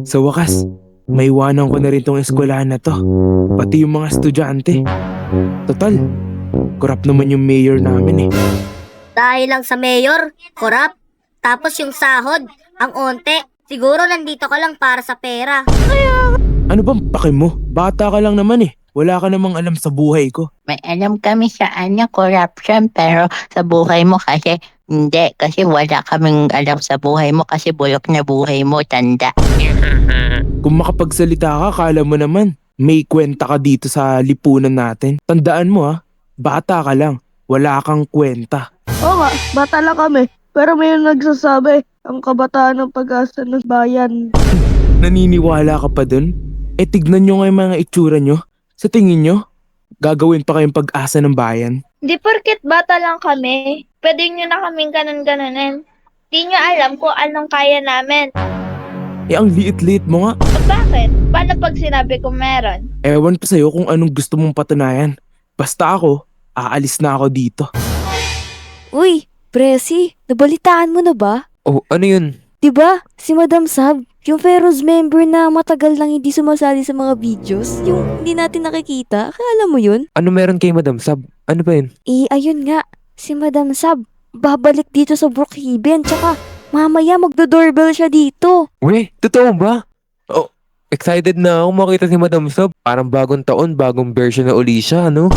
Sa wakas, maiwanan ko na rin tong eskwelahan na to. Pati yung mga estudyante. Total, corrupt naman yung mayor namin eh. Dahil lang sa mayor, korap. Tapos yung sahod, ang onte. Siguro nandito ka lang para sa pera. Ano bang pake mo? Bata ka lang naman eh. Wala ka namang alam sa buhay ko. May alam kami sa corruption, pero sa buhay mo kasi hindi. Kasi wala kaming alam sa buhay mo kasi bulok na buhay mo, tanda. Kung makapagsalita ka, kala mo naman. May kwenta ka dito sa lipunan natin. Tandaan mo ha, bata ka lang. Wala kang kwenta. Oo nga, bata lang kami. Pero may nagsasabi, ang kabataan ng pag-asa ng bayan. Naniniwala ka pa dun? Eh tignan nyo nga yung mga itsura nyo. Sa tingin nyo, gagawin pa kayong pag-asa ng bayan? Di porket bata lang kami, pwede nyo na kaming ganun-ganunin. Di nyo alam kung anong kaya namin. Eh ang liit-liit mo nga. O bakit? Paano pag sinabi ko meron? Ewan pa sa'yo kung anong gusto mong patunayan. Basta ako, aalis na ako dito. Uy, Presi, nabalitaan mo na ba? Oh, ano yun? 'Di ba? Si Madam Sab, yung Feroz member na matagal lang hindi sumasali sa mga videos, yung hindi natin nakikita, akala mo yun? Ano meron kay Madam Sab? Ano ba yun? Ayun nga, si Madam Sab, babalik dito sa Brookhaven, tsaka mamaya magdo-doorbell siya dito. Uy, totoo ba? Oh, excited na ako makita si Madam Sab. Parang bagong taon, bagong version na uli siya, ano?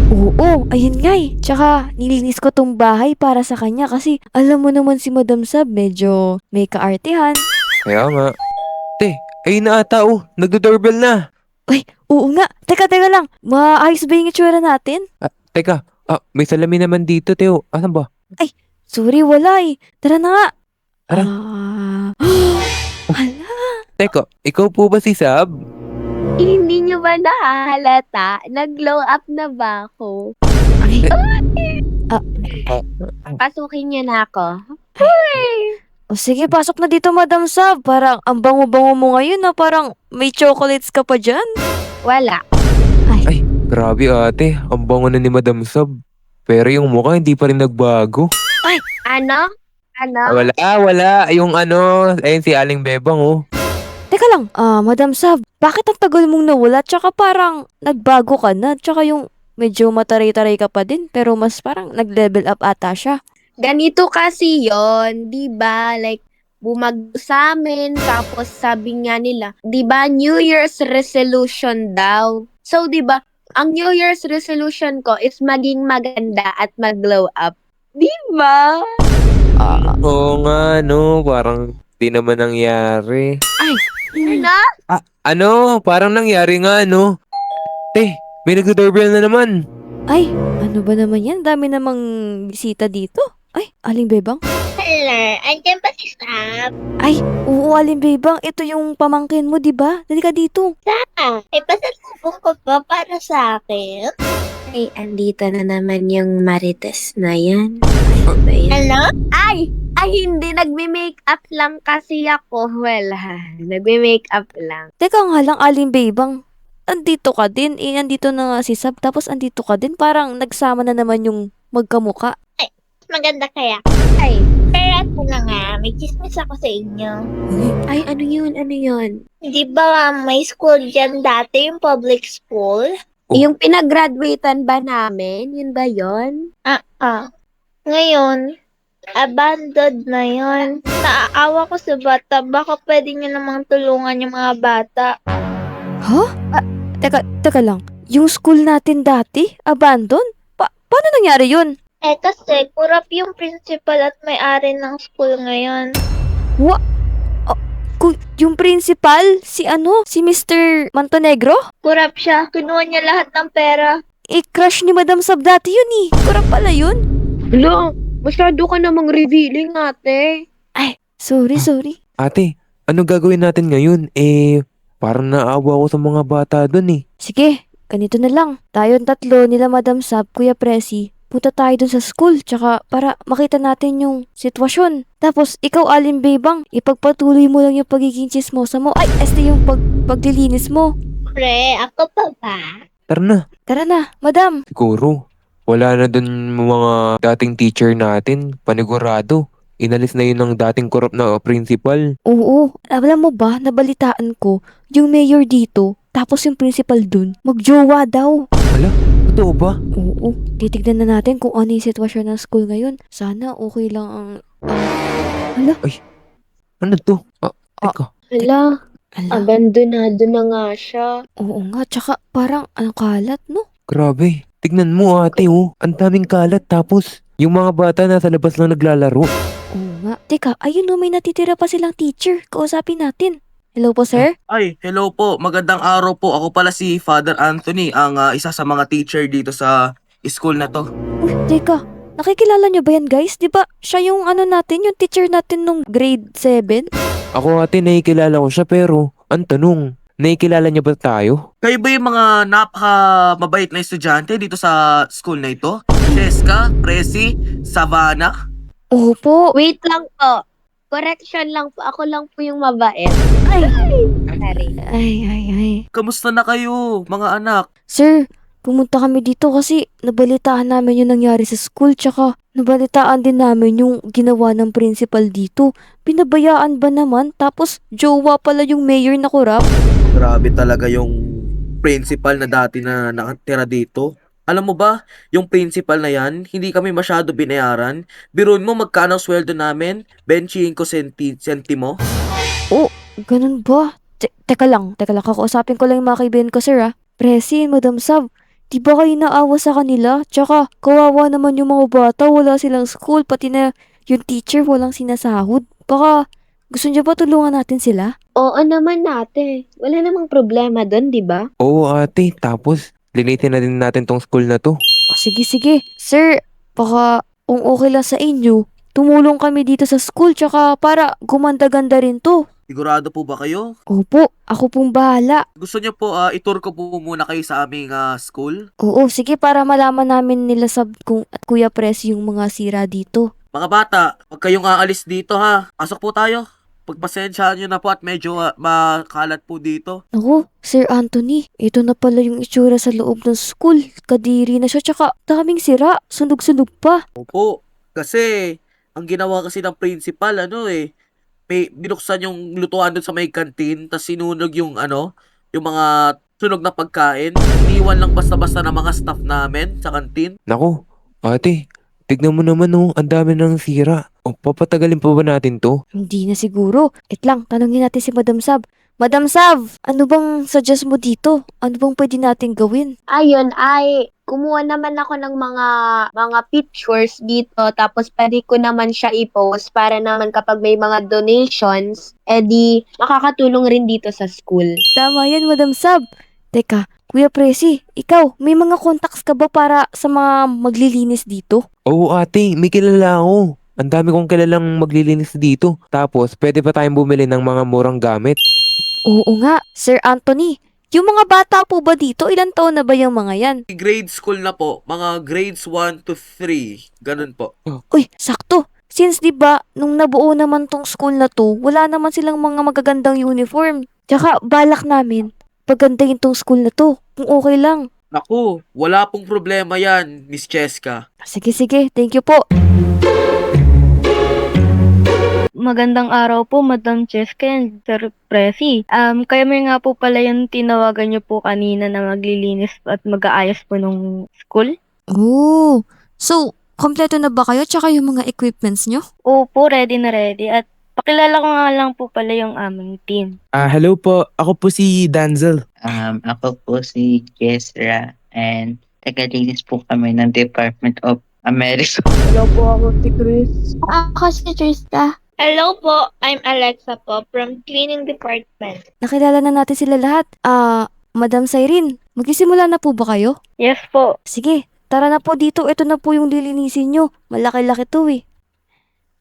Oo, ayun nga eh. Tsaka, nilinis ko tong bahay para sa kanya kasi alam mo naman si Madam Sab, medyo may kaartehan. Kaya nga. Te, ayun na ata oh. Nagdo-doorbell na. Ay, oo nga. Teka lang. Maayos ba yung itsura natin? Teka, may salamin naman dito, Teo. Asan ba? Sorry, wala eh. Tara na nga. Tara. Hala. Teka, ikaw po ba si Sab? Hindi nyo ba nahahalata? Nag-glow up na ba ako? Ay, Pasukin nyo na ako. o sige, pasok na dito, Madam Sab. Parang ang bango-bango mo ngayon na parang may chocolates ka pa dyan. Wala. Ay, grabe ate. Ang bango na ni Madam Sab. Pero yung mukha hindi pa rin nagbago. Ano? Ano? Wala. Yung ano, ayun si Aling Bebang oh. Teka lang, Madam Sab, bakit ang tagal mong nawala? Tsaka parang nagbago ka na. Tsaka yung medyo mataray-taray ka pa din, pero mas parang nag-level up ata siya. Ganito kasi yon, di ba? Like, bumag sa amin, tapos sabi nga nila, di ba, New Year's resolution daw. So, di ba, ang New Year's resolution ko is maging maganda at mag-glow up. Di ba? Oo nga, no. Parang di naman nangyari. Ano? Ano? Parang nangyari nga, no? Te, may nagdo-doorbell na naman. Ay, ano ba naman yan? Dami namang bisita dito. Ay, Aling Bebang? Hello, andyan ba si Sam? Ay, oo, Aling Bebang. Ito yung pamangkin mo, di ba? Dali ka dito. Ay, pasalubong ko ba para sa akin? Ay, andito na naman yung Marites na yan. Hello? Ay, hindi. Nagme-makeup lang kasi ako. Well, nagme-makeup lang. Teka nga lang, Aling Bebang. Andito ka din. Andito na nga si Sab. Tapos andito ka din. Parang nagsama na naman yung magkamuka. Maganda kaya. Ay, pero ito na nga. May chismis ako sa inyo. Ay, ano yun? Ano yun? Di ba may school dyan dati, yung public school? Oh. Yung pinag-graduatean ba namin? Yun ba yun? Ngayon, abandoned na yun. Naaawa ko sa bata. Baka pwede nyo namang tulungan yung mga bata. Huh? Teka lang. Yung school natin dati? Abandon? Paano nangyari yun? Kasi kurap yung principal at may-ari ng school ngayon. Yung principal? Si Mr. Montenegro? Kurap siya. Kinuha niya lahat ng pera. Crush ni Madam Sab dati yun eh. Kurang pala yun. Hello, masyado ka namang revealing, ate. Sorry. Ate, ano gagawin natin ngayon? Parang naawa ko sa mga bata dun eh. Sige, ganito na lang. Tayong tatlo nila Madam Sab, Kuya Presi. Punta tayo dun sa school, tsaka para makita natin yung sitwasyon. Tapos, ikaw, Aling Bebang, ipagpatuloy mo lang yung pagiging chismosa mo. Ay, yung paglilinis mo. Pre, ako pa ba? Tara na, Madam. Siguro, wala na dun mga dating teacher natin. Panigurado. Inalis na yun ng dating korap na principal. Oo, alam mo ba, nabalitaan ko, yung mayor dito, tapos yung principal dun, magjowa daw. Hala, totoo ba? Oo, titignan na natin kung ano yung sitwasyon ng school ngayon. Sana okay lang ang... hala, Ano to? Teka. Hala, ala, abandonado na nga siya. oo nga, tsaka parang ang kalat, no? Grabe. Tignan mo ate oh. Ang daming kalat tapos yung mga bata nasa labas lang naglalaro. Oo nga. Teka, ayun no, may natitira pa silang teacher. Kausapin natin. Hello po, sir? Ay, hello po. Magandang araw po. Ako pala si Father Anthony, ang isa sa mga teacher dito sa school na to. Uy, teka. Nakikilala niyo ba yan, guys? Di ba siya yung ano natin, yung teacher natin nung grade 7? Ako ate nakikilala ko siya pero ang tanong, nakikilala niya ba tayo? Kayo ba yung mga napaka-mabait na estudyante dito sa school na ito? Cheska, Presi, Savannah? Opo. Wait lang po. Correction lang po. Ako lang po yung mabait. Ay, Sorry. ay. Kamusta na kayo, mga anak? Sir, pumunta kami dito kasi nabalitaan namin yung nangyari sa school tsaka nabalitaan din namin yung ginawa ng principal dito. Pinabayaan ba naman? Tapos jowa pala yung mayor na korap? Grabe talaga yung principal na dati na nakatira dito. Alam mo ba, yung principal na yan, hindi kami masyado binayaran. Biruin mo magkano ang sweldo namin? 25 sentimo? Oh, ganun ba? Teka lang, kakausapin ko lang yung mga kaibigan ko, sir, ah. Presi, Madam Sab, di ba kayo naawa sa kanila? Tsaka, kawawa naman yung mga bata, wala silang school, pati na yung teacher walang sinasahod. Baka, gusto niyo ba tulungan natin sila? Oo naman ate. Wala namang problema doon, di ba? Oo ate, tapos linitin na din natin tong school na to. Sige. Sir, baka kung okay lang sa inyo, tumulong kami dito sa school tsaka para gumanda-ganda rin to. Sigurado po ba kayo? Opo, ako pong bahala. Gusto niyo po itur ko po muna kayo sa aming school? Oo, sige para malaman namin nila Sab kung at Kuya Pres yung mga sira dito. Mga bata, huwag kayong aalis dito ha. Pasok po tayo. Pagpasensyahan nyo na po at medyo makalat po dito. Naku, Sir Anthony, ito na pala yung itsura sa loob ng school. Kadiri na siya tsaka daming sira, sunog-sunog pa. Opo, kasi ang ginawa kasi ng principal, may binuksan yung lutuan doon sa may kantin, tapos sinunog yung yung mga sunog na pagkain. Iniwan lang basta-basta ng mga staff namin sa kantin. Naku, ate, tignan mo naman oh, ang dami ng sira. O, papatagalin pa ba natin to? Hindi na siguro. Lang, tanungin natin si Madam Sab. Madam Sav, ano bang suggest mo dito? Ano bang pwede natin gawin? Ayun ay kumuha naman ako ng mga pictures dito tapos pwede ko naman siya i-post para naman kapag may mga donations, edi makakatulong rin dito sa school. Tama yan, Madam Sab. Teka, Kuya Presi, ikaw, may mga contacts ka ba para sa mga maglilinis dito? Oo ate, may kilala ako. Ang dami kong kilalang maglilinis dito. Tapos, pwede pa tayong bumili ng mga murang gamit. Oo nga, Sir Anthony. Yung mga bata po ba dito, ilang taon na ba yung mga yan? Grade school na po, mga grades 1 to 3. Ganun po. Uy, sakto. Since 'di ba nung nabuo naman tong school na to, wala naman silang mga magagandang uniform. Tsaka balak namin, pagandahin tong school na to, kung okay lang. Naku, wala pong problema yan, Miss Cheska. Sige, thank you po. Magandang araw po, Madam Cheska and Sir Presi. Kayo nga po pala yung tinawagan niyo po kanina na maglilinis at mag-aayos po ng school? Oh, so, kompleto na ba kayo tsaka yung mga equipments nyo? Opo, ready na ready. At pakilala ko nga lang po pala yung aming team. Hello po. Ako po si Danzel. Ako po si Jezra and tagalinis po kami ng Department of America. Hello po, ako si Chris. Ako si Trista. Hello po, I'm Alexa po from Cleaning Department. Nakilala na natin sila lahat. Madam Cyrene, magsisimula na po ba kayo? Yes po. Sige, tara na po dito. Ito na po yung lilinisin nyo. Malaki-laki to eh.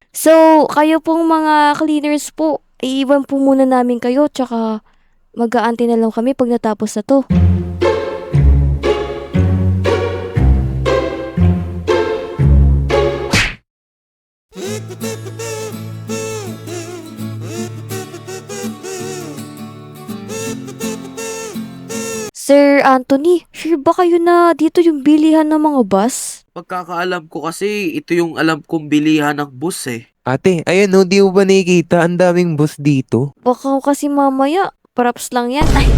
So, kayo pong mga cleaners po, iiwan po muna namin kayo tsaka mag-aantay na lang kami pag natapos na to. Sir Anthony, sure ba kayo na dito yung bilihan ng mga bus? Pagkakaalam ko kasi, ito yung alam kong bilihan ng bus eh. Ate, ayan no, di mo ba nakikita? Ang daming bus dito. Baka kasi mamaya, props lang yan. Ay,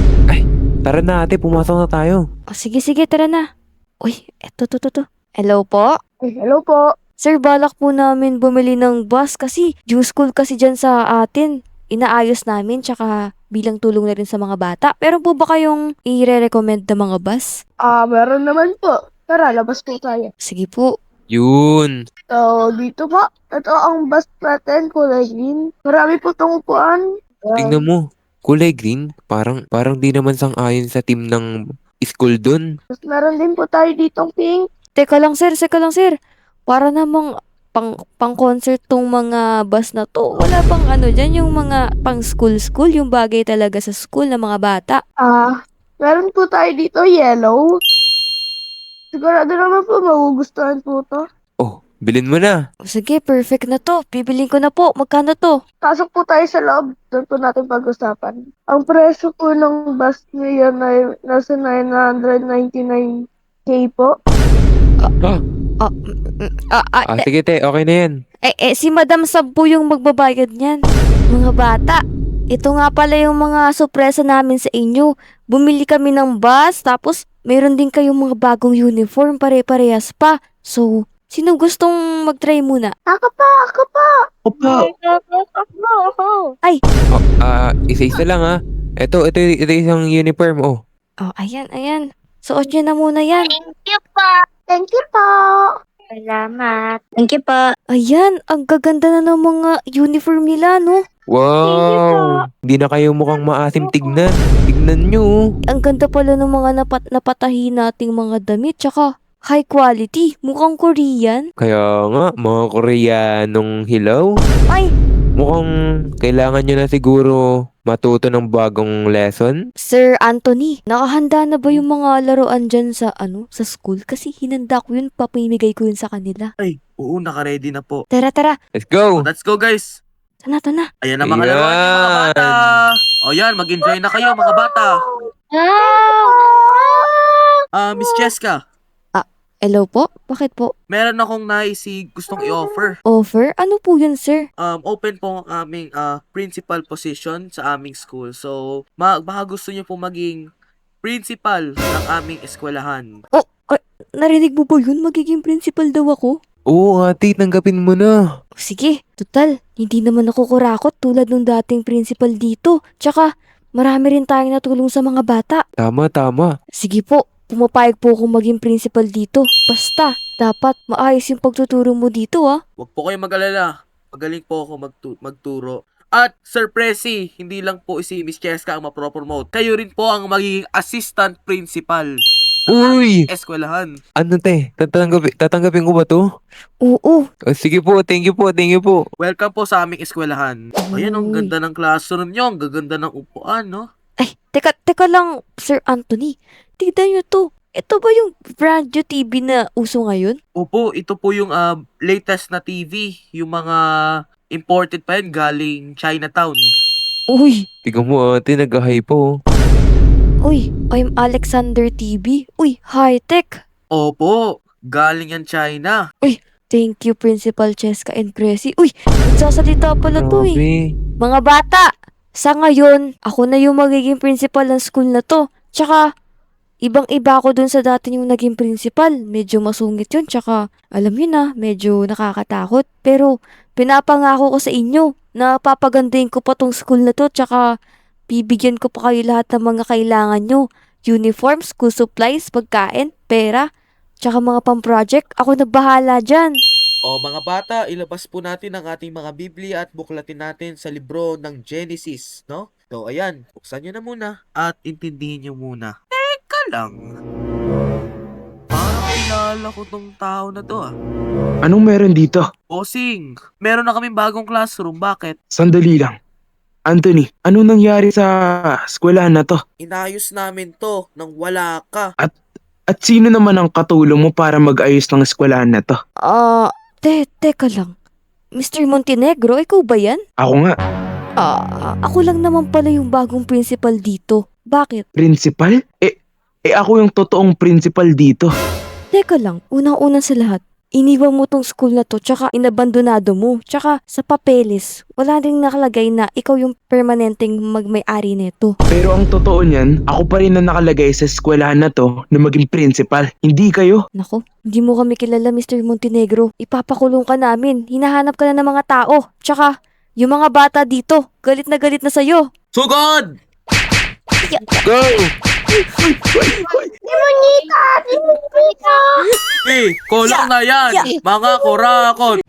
Tara na ate, pumasok na tayo. sige, tara na. Uy, eto, to. Hello po? Hello po. Sir, balak po namin bumili ng bus kasi yung school kasi dyan sa atin, inaayos namin tsaka bilang tulong na rin sa mga bata. Pero po ba kayong i-recommend na mga bus? Meron naman po. Tara, labas po tayo. Sige po. Yun. So, dito po. Ito ang bus natin, kulay green. Marami po itong upuan. Tingnan mo. Kulay green. Parang di naman sang-ayon sa team ng school dun. Tapos meron din po tayo ditong pink. Teka lang sir. Para namang pang-concert tong mga bus na to. Wala bang ano dyan, yung mga pang-school, yung bagay talaga sa school ng mga bata. Meron po tayo dito, yellow. Sigurado naman po, magugustuhan po to. Oh, bilhin mo na. O, sige, perfect na to. Bibilin ko na po. Magkano to? Pasok po tayo sa loob. Doon po natin pag-usapan. Ang presyo po ng bus ngayon ay nasa 999k po. Sige te, okay na yan. Si Madam Sab po yung magbabayad niyan. Mga bata, ito nga pala yung mga sorpresa namin sa inyo. Bumili kami ng bus, tapos mayroon din kayong mga bagong uniform, pare-parehas pa. So, sino gustong mag-try muna? Ako pa! Opa, Isa-isa lang ha. Ito isang uniform, oh. Oh, ayan. Suot niyo na muna yan. Thank you po! Salamat. Thank you po. Ayan, ang gaganda na ng mga uniform nila, no? Wow! Hindi na kayo mukhang maasim tignan. Tignan nyo, oh. Ang ganda pala ng mga napatahi nating mga damit, tsaka high quality. Mukhang Korean. Kaya nga, mga Koreanong hilaw. Ay, Mukhang kailangan nyo na siguro matuto ng bagong lesson. Sir Anthony, nakahanda na ba yung mga laruan dyan sa school? Kasi hinanda ko yun, papamigay ko yun sa kanila. Ay, oo, naka-ready na po. Tara, Let's go! Let's go guys! tana. Ayan na mga laruan niyo mga bata! O yan, mag-enjoy na kayo mga bata! Miss Cheska, Hello po? Bakit po? meron akong gustong i-offer. Offer? Ano po yun, sir? Open po ang aming principal position sa aming school. So, baka gusto niyo po maging principal ng aming eskwelahan. Narinig mo ba yun? Magiging principal daw ako? Oo ate, tanggapin mo na. Sige, total. Hindi naman ako kurakot tulad ng dating principal dito. Tsaka, marami rin tayong natulong sa mga bata. Tama. Sige po, pumapayag po akong maging principal dito. Basta, dapat maayos yung pagtuturo mo dito, ah. Huwag po kayong mag-alala. Magaling po ako magturo. At Sir Presi, hindi lang po si Miss Cheska ang mapropromote. Kayo rin po ang magiging assistant principal Uy! eskwelahan. Ano te? Tatanggapin ko ba to? Oo. Sige po, thank you po. Welcome po sa aming eskwelahan. Ayan, ang ganda ng classroom nyo. Ang gaganda ng upuan, no? Ay, teka lang, Sir Anthony. Tignan nyo to. Ito ba yung brand new TV na uso ngayon? Opo, ito po yung latest na TV. Yung mga imported pa yan galing Chinatown. Uy, Tignan mo ate, nag-hype po. I'm Alexander TV. Uy, high-tech. Opo, galing yan China. Thank you, Principal Cheska and Presi. Uy, nagsasalita pala to eh. Grabe. Mga bata, sa ngayon, ako na yung magiging principal ng school na to. Tsaka, ibang-iba ako dun sa dati yung naging principal. Medyo masungit yun, tsaka, alam yun na, medyo nakakatakot. Pero, pinapangako ko sa inyo na papagandahin ko pa tong school na to, tsaka, bibigyan ko pa kayo lahat ng mga kailangan nyo. Uniform, school supplies, pagkain, pera, tsaka mga pang-project. Ako na bahala dyan. O mga bata, ilabas po natin ang ating mga Biblia at buklatin natin sa libro ng Genesis, no? So ayan, buksan nyo na muna at intindihin nyo muna. Teka lang. Parang kilala ko tong tao na to ah. Anong meron dito? Bossing, meron na kaming bagong classroom. Bakit? Sandali lang. Anthony, ano nangyari sa eskwelahan na to? Inayos namin to nang wala ka. At sino naman ang katulong mo para mag-ayos ng eskwelahan na to? Teka lang. Mr. Montenegro, ikaw ba yan? Ako nga, Ako lang naman pala yung bagong principal dito. Bakit? principal? Eh ako yung totoong principal dito. Teka lang, unang-una sa lahat, iniwan mo tong school na to tsaka inabandonado mo. Tsaka sa papeles, wala rin nakalagay na ikaw yung permanenteng magmay-ari nito. Pero ang totoo niyan, ako pa rin na nakalagay sa eskwelahan na to na maging principal. Hindi kayo. Nako, hindi mo kami kilala Mr. Montenegro. Ipapakulong ka namin. Hinahanap ka na ng mga tao. Tsaka, yung mga bata dito, galit na sa'yo. Sugod! Go! Eh, kulang na yan! Mga kurakot!